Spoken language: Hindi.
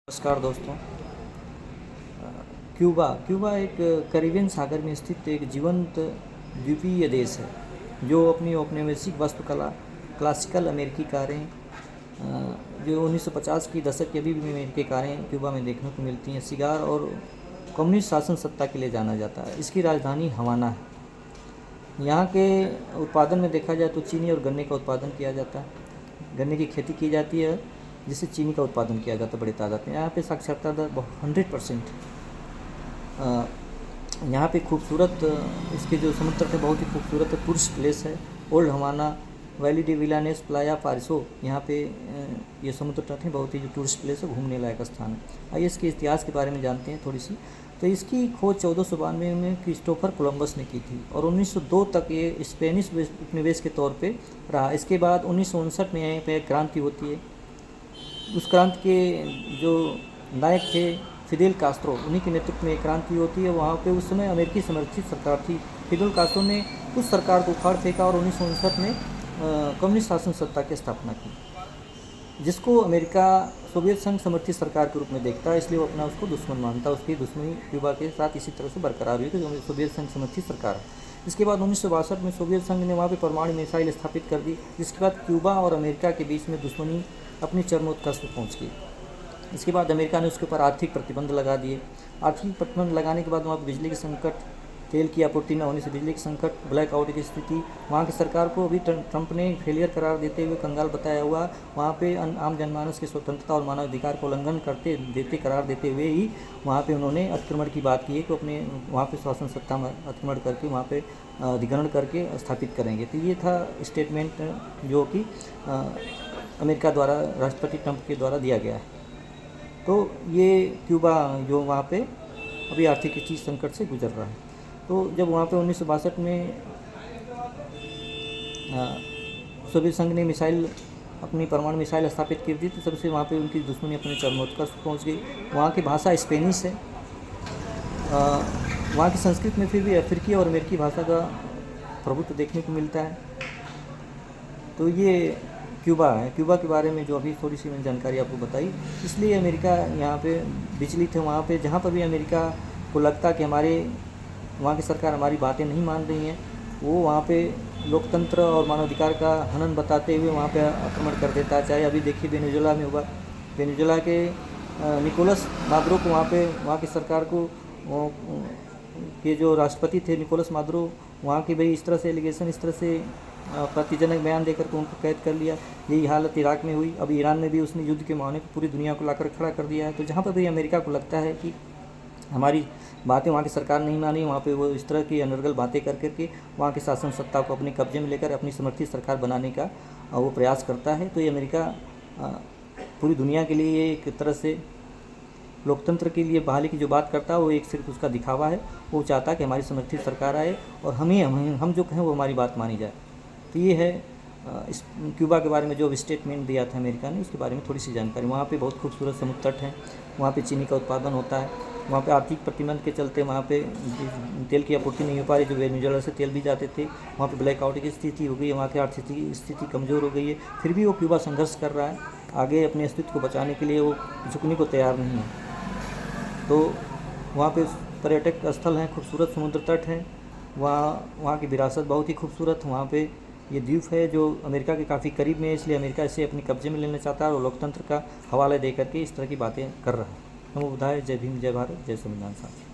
नमस्कार दोस्तों। क्यूबा क्यूबा एक कैरिबियन सागर में स्थित एक जीवंत द्वीपीय देश है जो अपनी औपनिवेशिक वास्तुकला, क्लासिकल अमेरिकी कारें, जो 1950 की दशक की अभी भी अमेरिकी कारें क्यूबा में देखने को मिलती हैं, सिगार और कम्युनिस्ट शासन सत्ता के लिए जाना जाता है। इसकी राजधानी हवाना है। यहाँ के उत्पादन में देखा जाए तो चीनी और गन्ने का उत्पादन किया जाता है। गन्ने की खेती की जाती है जिससे चीनी का उत्पादन किया जाता है बड़ी तादाद में। यहाँ पे साक्षरता दर 100%। यहाँ पे खूबसूरत इसके जो समुद्र है बहुत ही खूबसूरत है, टूरिस्ट प्लेस है। ओल्ड हवाना, वैली डी विलानेस, प्लाया पारिसो, यहाँ पे ये समुद्र तट है, बहुत ही जो टूरिस्ट प्लेस है, घूमने लायक स्थान है। आइए इसके इतिहास के बारे में जानते हैं थोड़ी सी। तो इसकी खोज 1492 में क्रिस्टोफर कोलंबस ने की थी और 1902 तक ये स्पेनिश उपनिवेश के तौर पे रहा। इसके बाद 1959 में यहाँ पे क्रांति होती है। उस क्रांति के जो नायक थे फिदेल कास्ट्रो, उन्हीं के नेतृत्व में एक क्रांति होती है। वहाँ पे उस समय अमेरिकी समर्थित सरकार थी। फिदेल कास्ट्रो ने उस सरकार को उखाड़ फेंका और 1959 में कम्युनिस्ट शासन सत्ता की स्थापना की, जिसको अमेरिका सोवियत संघ समर्थित सरकार के रूप में देखता है, इसलिए वो अपना उसको दुश्मन मानता है। उसकी दुश्मनी क्यूबा के साथ इसी तरह से बरकरार हुई कि सोवियत संघ समर्थित सरकार है। इसके बाद 1962 में सोवियत संघ ने वहाँ पे परमाणु मिसाइल स्थापित कर दी, जिसके बाद क्यूबा और अमेरिका के बीच में दुश्मनी अपनी चरमोत्कर्ष पर पहुँच गई। इसके बाद अमेरिका ने उसके ऊपर आर्थिक प्रतिबंध लगा दिए। आर्थिक प्रतिबंध लगाने के बाद वहाँ पर बिजली की संकट, तेल की आपूर्ति न होने से बिजली की संकट, ब्लैकआउट की स्थिति, वहाँ की सरकार को अभी ट्रंप ने फेलियर करार देते हुए कंगाल बताया हुआ। वहाँ पे आम जनमानस की स्वतंत्रता और मानवाधिकार को उल्लंघन करार देते हुए ही वहाँ पे उन्होंने अतिक्रमण की बात की है कि अपने वहाँ पे शासन सत्ता में अतिक्रमण करके वहाँ पे अधिग्रहण करके स्थापित करेंगे। तो ये था स्टेटमेंट जो कि अमेरिका द्वारा राष्ट्रपति ट्रंप के द्वारा दिया गया है। तो ये क्यूबा जो वहाँ पे अभी आर्थिक चीज़ संकट से गुजर रहा है। तो जब वहाँ पे 1962 में सोवियत संघ ने अपनी परमाणु मिसाइल स्थापित कर दी, तो सबसे वहाँ पे उनकी दुश्मनी अपने चरमोत्कर्ष पहुँच गई। वहाँ की भाषा स्पेनिश है। वहाँ की संस्कृति में फिर भी अफ्रीकी और अमेरिकी भाषा का प्रभुत्व देखने को मिलता है। तो ये क्यूबा है। क्यूबा के बारे में जो अभी थोड़ी सी मैंने जानकारी आपको बताई, इसलिए अमेरिका यहाँ पे विचलित है। वहाँ पे जहाँ पर भी अमेरिका को लगता कि वहाँ की सरकार हमारी बातें नहीं मान रही हैं, वो वहाँ पे लोकतंत्र और मानवाधिकार का हनन बताते हुए वहाँ पे आक्रमण कर देता है। चाहे अभी देखिए वेनेजुएला में हुआ, वेनेजुएला के निकोलस मादुरो को वहाँ की सरकार को के जो राष्ट्रपति थे निकोलस मादुरो, वहाँ की भाई इस तरह से एलिगेशन, इस तरह से आपत्तिजनक बयान देकर के उनको कैद कर लिया। यही हालत इराक में हुई। अब ईरान में भी उसने युद्ध के माहौल में पूरी दुनिया को लाकर खड़ा कर दिया है। तो जहाँ पर भी अमेरिका को लगता है कि हमारी बातें वहाँ की सरकार नहीं मानी, वहाँ पे वो इस तरह की अनर्गल बातें कर करके वहाँ की शासन सत्ता को अपने कब्जे में लेकर अपनी समर्थित सरकार बनाने का वो प्रयास करता है। तो ये अमेरिका पूरी दुनिया के लिए एक तरह से लोकतंत्र के लिए बहाली की जो बात करता है, वो एक सिर्फ उसका दिखावा है। वो चाहता है कि हमारी समर्थित सरकार आए और हम जो कहें वो हमारी बात मानी जाए। तो ये है इस क्यूबा के बारे में जो स्टेटमेंट दिया था अमेरिका ने, उसके बारे में थोड़ी सी जानकारी। वहाँ पे बहुत खूबसूरत समुद्र तट हैं, वहाँ पे चीनी का उत्पादन होता है। वहाँ पे आर्थिक प्रतिबंध के चलते वहाँ पे तेल की आपूर्ति नहीं हो पा रही, जो वेनेजुएला से तेल भी जाते थे। वहाँ पे ब्लैकआउट की स्थिति हो गई है, वहाँ की आर्थिक स्थिति कमज़ोर हो गई है। फिर भी वो क्यूबा संघर्ष कर रहा है, आगे अपने अस्तित्व को बचाने के लिए वो झुकने को तैयार नहीं है। तो वहाँ पे पर्यटक स्थल हैं, खूबसूरत समुद्र तट हैं, वहाँ की विरासत बहुत ही खूबसूरत। वहाँ पे ये द्वीप है जो अमेरिका के काफ़ी करीब में है, इसलिए अमेरिका इसे अपने कब्जे में लेना चाहता है और लोकतंत्र का हवाला दे करके इस तरह की बातें कर रहा है। नमो बुद्धाय। जय भीम, जय भारत, जय संविधान साथी।